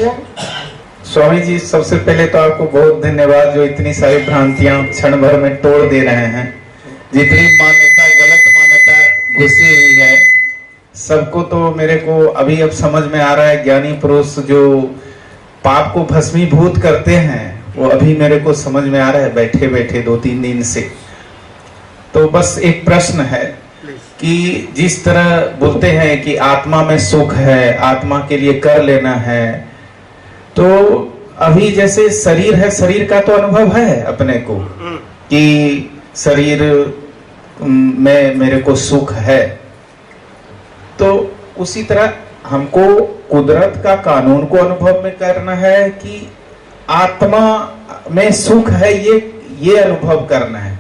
question? Swami ji, सबसे पहले तो आपको बहुत धन्यवाद जो इतनी सारी भ्रांतियां क्षण भर में तोड़ दे रहे हैं। जितनी मान्यता, गलत मान्यता घुसी हुई है, सबको तो मेरे को अभी अब समझ में आ रहा है। ज्ञानी पुरुष जो पाप को भस्मीभूत करते हैं वो अभी मेरे को समझ में आ रहा है बैठे बैठे 2-3 दिन से। तो बस एक प्रश्न है कि जिस तरह बोलते हैं कि आत्मा में सुख है, आत्मा के लिए कर लेना है, तो अभी जैसे शरीर है, शरीर का तो अनुभव है अपने को कि शरीर में मेरे को सुख है, तो उसी तरह हमको कुदरत का कानून को अनुभव में करना है कि आत्मा में सुख है ये अनुभव करना है,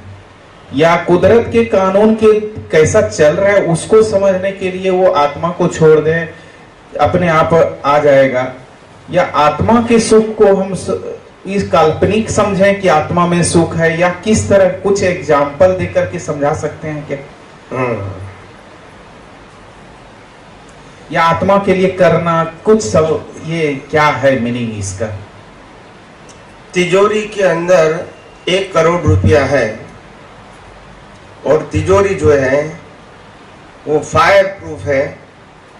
या कुदरत के कानून के कैसा चल रहा है उसको समझने के लिए वो आत्मा को छोड़ दें, अपने आप आ जाएगा, या आत्मा के सुख को हम इस काल्पनिक समझें कि आत्मा में सुख है, या किस तरह कुछ एग्जाम्पल देकर के समझा सकते हैं क्या? या आत्मा के लिए करना कुछ सब, ये क्या है मीनिंग इसका? तिजोरी के अंदर 1 करोड़ रुपया है और तिजोरी जो है वो फायर प्रूफ है,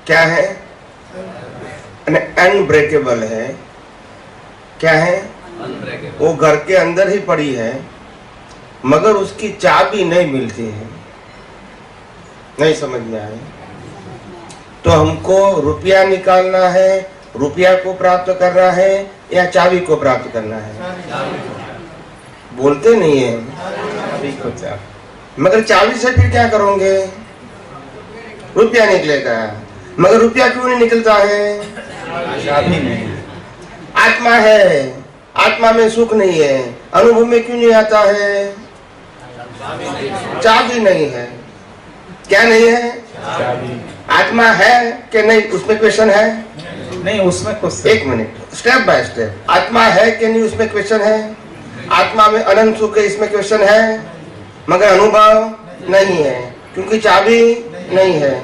क्या है, अनब्रेकेबल है, क्या है, वो घर के अंदर ही पड़ी है, मगर उसकी चाबी नहीं मिलती है। नहीं समझ में आए? तो हमको रुपया निकालना है, रुपया को प्राप्त करना है या चाबी को प्राप्त करना है? बोलते नहीं है। मगर चाबी से फिर क्या करोगे? रुपया निकलेगा, मगर रुपया क्यों नहीं निकलता है? चाबी नहीं। आत्मा है, आत्मा में सुख नहीं है, अनुभव में क्यों नहीं आता है? चाबी नहीं है। क्या नहीं है? चाबी। आत्मा है कि नहीं, उसमें क्वेश्चन है? नहीं, उसमें कुछ। एक मिनट, स्टेप बाय स्टेप। आत्मा है कि नहीं, उसमें क्वेश्चन है। आत्मा में अनंत सुख है, इसमें क्वेश्चन है, मगर अनुभव नहीं है क्योंकि चाबी नहीं है।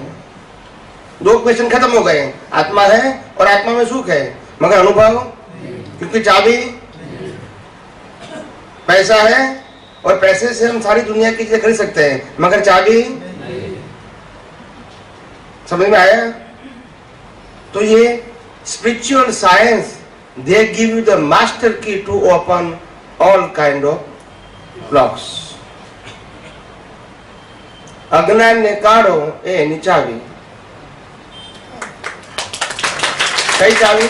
2 क्वेश्चन खत्म हो गए। आत्मा है और आत्मा में सुख है, मगर अनुभव क्योंकि चाबी। पैसा है और पैसे से हम सारी दुनिया की चीजें खरीद सकते हैं, मगर चाबी। समझ में आया? तो ये spiritual science, they give you the master key to open all kind of locks. अज्ञान ने काढ़ो एनी चावी। कई चावी?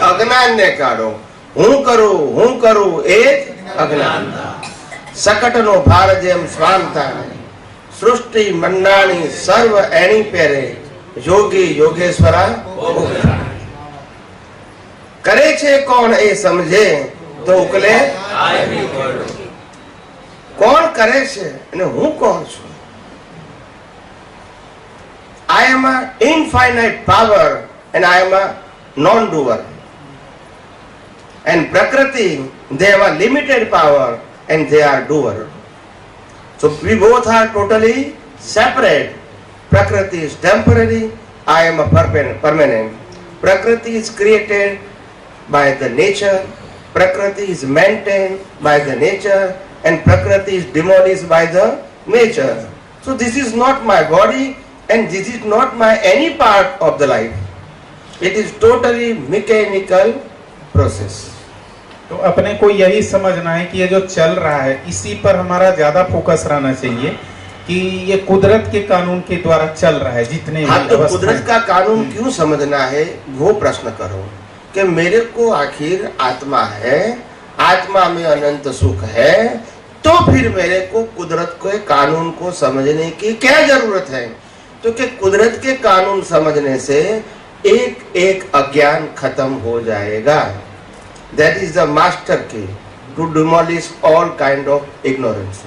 अज्ञान ने काढ़ो। हूं करू ए अज्ञानता। सकट नो भार जेम स्वांता। सृष्टि मंडाणी सर्व एणी पेरे। योगी योगेश्वरा करे छे कौन ए समझे तो उकले कौन करे छे અને હું કોણ છું? I am an infinite power and I am a non-doer. And Prakriti, they have a limited power and they are doer. So we both are totally separate. Prakriti is temporary, I am a permanent. Prakriti is created by the nature, Prakriti is maintained by the nature, and Prakriti is demolished by the nature. So this is not my body and this is not my any part of the life. It is totally mechanical process. तो अपने को यही समझना है कि ये जो चल रहा है इसी पर हमारा ज्यादा फोकस रहना चाहिए कि ये कुदरत के कानून के द्वारा चल रहा है। जितने हाँ, तो कुदरत का कानून क्यों समझना है वो प्रश्न करो कि मेरे को आखिर आत्मा है, आत्मा में अनंत सुख है, तो फिर मेरे को कुदरत के कानून को समझने की क्या जरूरत है? तो कि कुदरत के कानून समझने से एक एक अज्ञान खत्म हो जाएगा। That is the master key to demolish all kind of ignorance.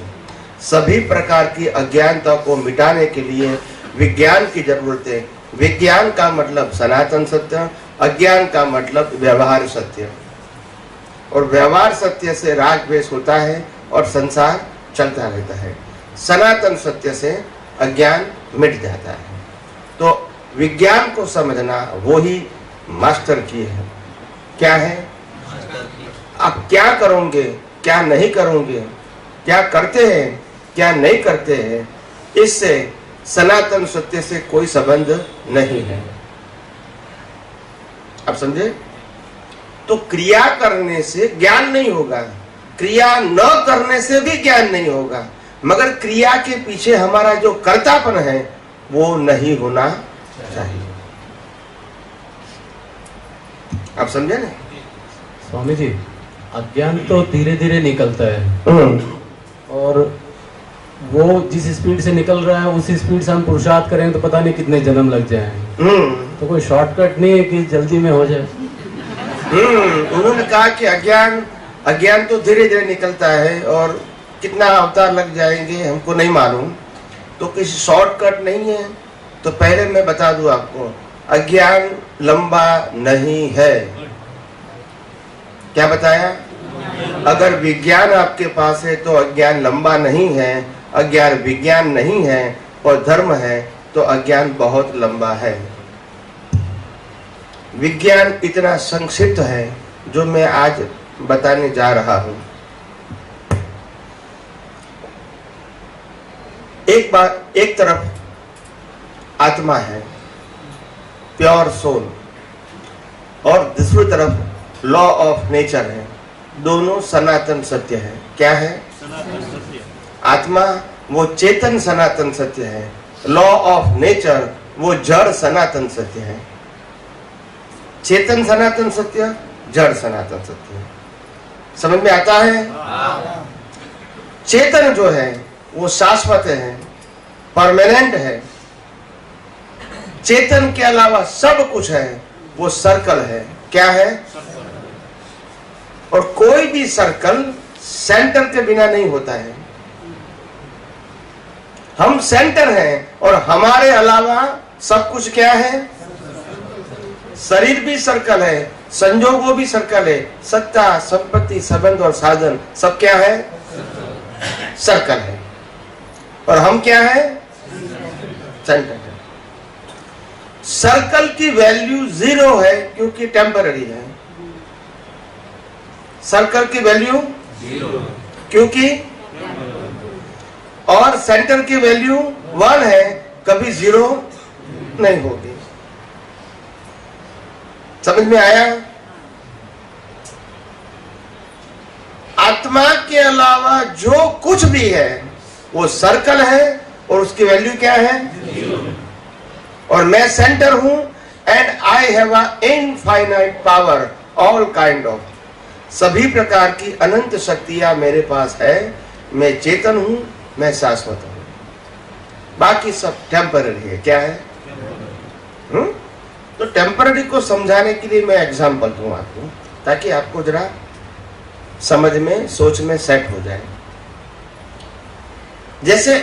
सभी प्रकार की अज्ञानता को मिटाने के लिए विज्ञान की जरूरत है। विज्ञान का मतलब सनातन सत्य, अज्ञान का मतलब व्यवहार सत्य, और व्यवहार सत्य से राग द्वेष होता है और संसार चलता रहता है। सनातन सत्य से अज्ञान मिट जाता है। तो विज्ञान को समझना वो ही मास्टर की है। क्या है? आप क्या करोगे, क्या नहीं करोगे, क्या करते हैं, क्या नहीं करते हैं, इससे सनातन सत्य से कोई संबंध नहीं है। आप समझे? तो क्रिया करने से ज्ञान नहीं होगा, क्रिया न करने से भी ज्ञान नहीं होगा, मगर क्रिया के पीछे हमारा जो कर्तापन है वो नहीं होना चाहिए। आप समझे ना? स्वामी जी, अज्ञान तो धीरे धीरे निकलता है और वो जिस स्पीड से निकल रहा है उसी स्पीड से हम पुरुषार्थ करें तो पता नहीं कितने जन्म लग जाएं। तो कोई शॉर्टकट नहीं है कि जल्दी में हो जाए। उन्होंने कहा कि अज्ञान तो धीरे धीरे निकलता है और कितना अवतार लग जाएंगे हमको नहीं मालूम, तो किसी शॉर्टकट नहीं है। तो पहले मैं बता दूं आपको, अज्ञान लंबा नहीं है। क्या बताया? अगर विज्ञान आपके पास है तो अज्ञान लंबा नहीं है, अज्ञान विज्ञान नहीं है और धर्म है तो अज्ञान बहुत लंबा है। विज्ञान इतना संक्षिप्त है जो मैं आज बताने जा रहा हूं। एक तरफ आत्मा है, प्योर सोल, और दूसरी तरफ लॉ ऑफ नेचर है। दोनों सनातन सत्य है। क्या है? आत्मा वो चेतन सनातन सत्य है, लॉ ऑफ नेचर वो जड़ सनातन सत्य है। चेतन सनातन सत्य, जड़ सनातन सत्य है। समझ में आता है? चेतन जो है वो शाश्वत है, परमानेंट है। चेतन के अलावा सब कुछ है, वो सर्कल है। क्या है? और कोई भी सर्कल सेंटर के बिना नहीं होता है। हम सेंटर हैं और हमारे अलावा सब कुछ क्या है? शरीर भी सर्कल है, संजोगों भी सर्कल है, सत्ता, संपत्ति, संबंध और साधन सब क्या है? सर्कल है। और हम क्या है? सेंटर है। सर्कल की वैल्यू 0 है क्योंकि टेम्पररी है। सर्कल की वैल्यू 0 क्योंकि, और सेंटर की वैल्यू 1 है, कभी 0 नहीं होगी। समझ में आया? आत्मा के अलावा जो कुछ भी है वो सर्कल है और उसकी वैल्यू क्या है? 0। और मैं सेंटर हूं and I have a infinite power, all kind of, सभी प्रकार की अनंत शक्तियां मेरे पास है। मैं चेतन हूं, मैं शाश्वत हूं, बाकी सब टेम्पररी है। क्या है? तो टेम्पररी को समझाने के लिए मैं एग्जांपल दूं आपको, ताकि आपको जरा समझ में, सोच में सेट हो जाए। जैसे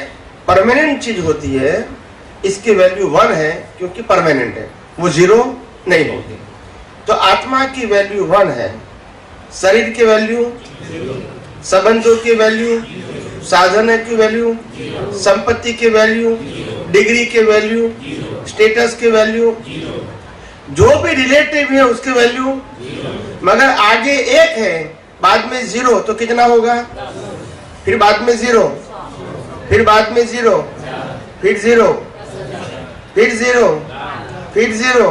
परमानेंट चीज होती है, इसकी वैल्यू 1 है क्योंकि परमानेंट है, वो 0 नहीं होगी। तो आत्मा की वैल्यू 1 है, शरीर की वैल्यू 0, संबंधों की वैल्यू, साधन की वैल्यू, संपत्ति की वैल्यू, डिग्री की वैल्यू, स्टेटस की वैल्यू, जो भी रिलेटिव है उसकी वैल्यू। मगर आगे 1 है, बाद में 0, तो कितना होगा? फिर बाद में 0, फिर बाद में 0, फिर 0, फिर 0, फिर 0,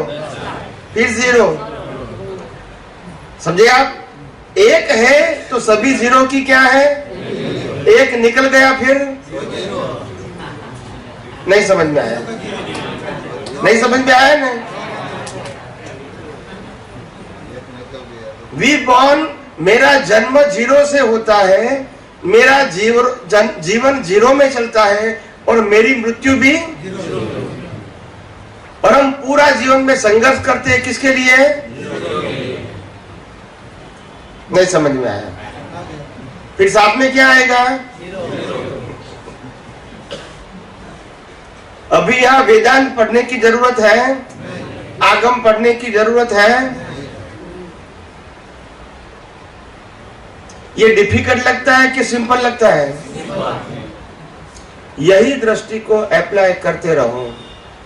फिर 0। समझे आप? 1 है तो सभी 0 की क्या है? 1 निकल गया फिर नहीं समझ में आया? नहीं समझ में आया ना? वी बॉर्न, मेरा जन्म 0 से होता है, मेरा जीवन 0 में चलता है और मेरी मृत्यु भी 0। और हम पूरा जीवन में संघर्ष करते हैं किसके लिए? नहीं समझ में आया? फिर साथ में क्या आएगा? अभी यहाँ वेदांत पढ़ने की जरूरत है, आगम पढ़ने की जरूरत है। ये डिफिकल्ट लगता है कि सिंपल लगता है? यही दृष्टि को अप्लाई करते रहो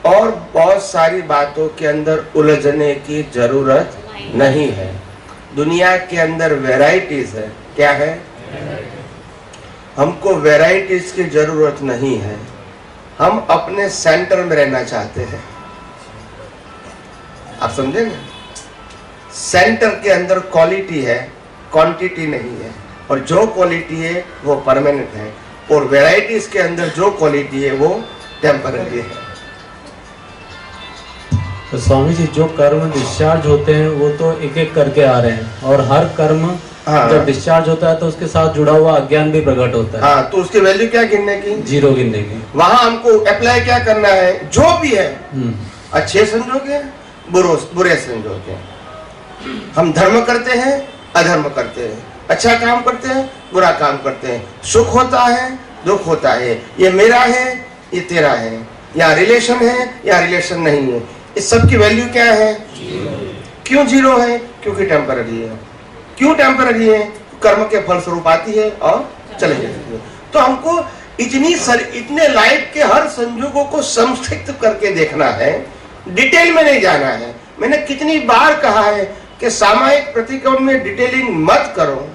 और बहुत सारी बातों के अंदर उलझने की जरूरत नहीं है। दुनिया के अंदर वैरायटीज है। क्या है? हमको वैरायटीज की जरूरत नहीं है। हम अपने सेंटर में रहना चाहते हैं। आप समझे ना? सेंटर के अंदर क्वालिटी है, क्वांटिटी नहीं है। और जो क्वालिटी है वो परमानेंट है, और वैरायटीज के अंदर जो क्वालिटी है वो टेम्पररी है। तो स्वामी जी, जो कर्म डिस्चार्ज होते हैं वो तो एक एक करके आ रहे हैं, और हर कर्म जब डिस्चार्ज होता है तो उसके साथ जुड़ा हुआ अज्ञान भी प्रकट होता है। हाँ, तो उसकी वैल्यू क्या गिनने की? 0 गिनने की। वहां हमको अप्लाई क्या करना है? जो भी है, अच्छे संजोगे, बुरे संजोगे। हम धर्म करते हैं, अधर्म करते हैं, अच्छा काम करते हैं, बुरा काम करते हैं, सुख होता है, दुख होता है, ये मेरा है, ये तेरा है, या रिलेशन है या रिलेशन नहीं है। इस सब की वैल्यू क्या है? क्यों 0 है? क्योंकि टेम्पररी है। क्यों टेम्पररी है? कर्म के फल स्वरूप आती है और चले जाती है। तो हमको इतने लाइफ के हर संजोगों को संक्षिप्त करके देखना है, डिटेल में नहीं जाना है। मैंने कितनी बार कहा है कि सामायिक प्रतिक्रमण में डिटेलिंग मत करो।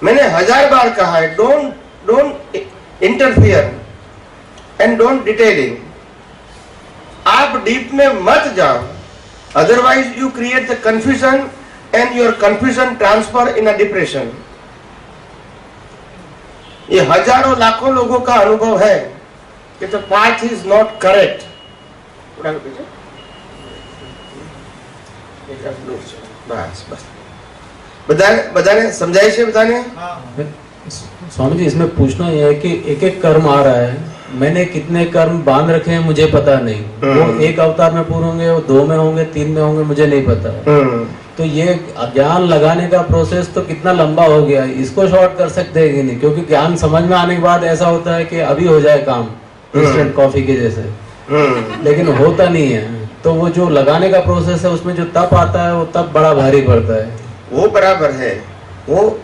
मैंने 1000 बार कहा है, don't interfere and don't detailing. आप डीप में मत जाओ, otherwise you create the confusion and your confusion transfer in a depression. ये हजारों लाखों लोगों का अनुभव है कि the path is not correct. बस बस बताने समझाइए से बताने। स्वामी जी, इसमें पूछना यह है कि एक एक कर्म आ रहा है, मैंने कितने कर्म बांध रखे हैं मुझे पता नहीं। वो एक अवतार में पूरे होंगे, वो 2 में होंगे, 3 में होंगे, मुझे नहीं पता। तो ये ज्ञान लगाने का प्रोसेस तो कितना लंबा हो गया, इसको शॉर्ट कर सकते हैं कि नहीं? क्योंकि ज्ञान समझ में आने के बाद ऐसा होता है कि अभी हो जाए काम, इंस्टेंट कॉफी के जैसे, लेकिन होता नहीं है। तो वो जो लगाने का प्रोसेस है उसमें जो तप आता है वो तप बड़ा भारी पड़ता है। वो बराबर है। वो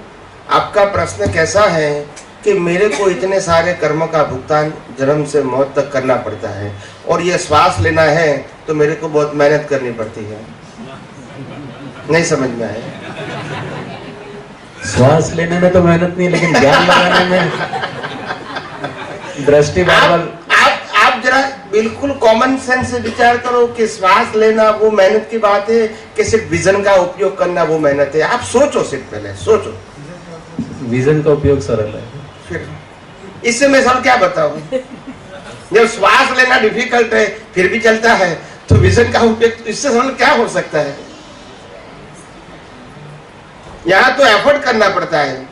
आपका प्रश्न कैसा है कि मेरे को इतने सारे कर्म का भुगतान जन्म से मौत तक करना पड़ता है, और ये श्वास लेना है तो मेरे को बहुत मेहनत करनी पड़ती है। नहीं समझ में आया? श्वास लेने में तो मेहनत नहीं, लेकिन ज्ञान लगाने में दृष्टि बार आप जरा बिल्कुल कॉमन सेंस से विचार करो कि श्वास लेना वो मेहनत की बात है कि सिर्फ विजन का उपयोग करना वो मेहनत है। आप सोचो, सिर्फ पहले सोचो। विजन का उपयोग सरल है। फिर इससे मैं सर क्या बताऊं? जब श्वास लेना डिफिकल्ट है फिर भी चलता है, तो विजन का उपयोग इससे सरल क्या हो सकता है? यहाँ तो एफर्ट करना पड़ता है।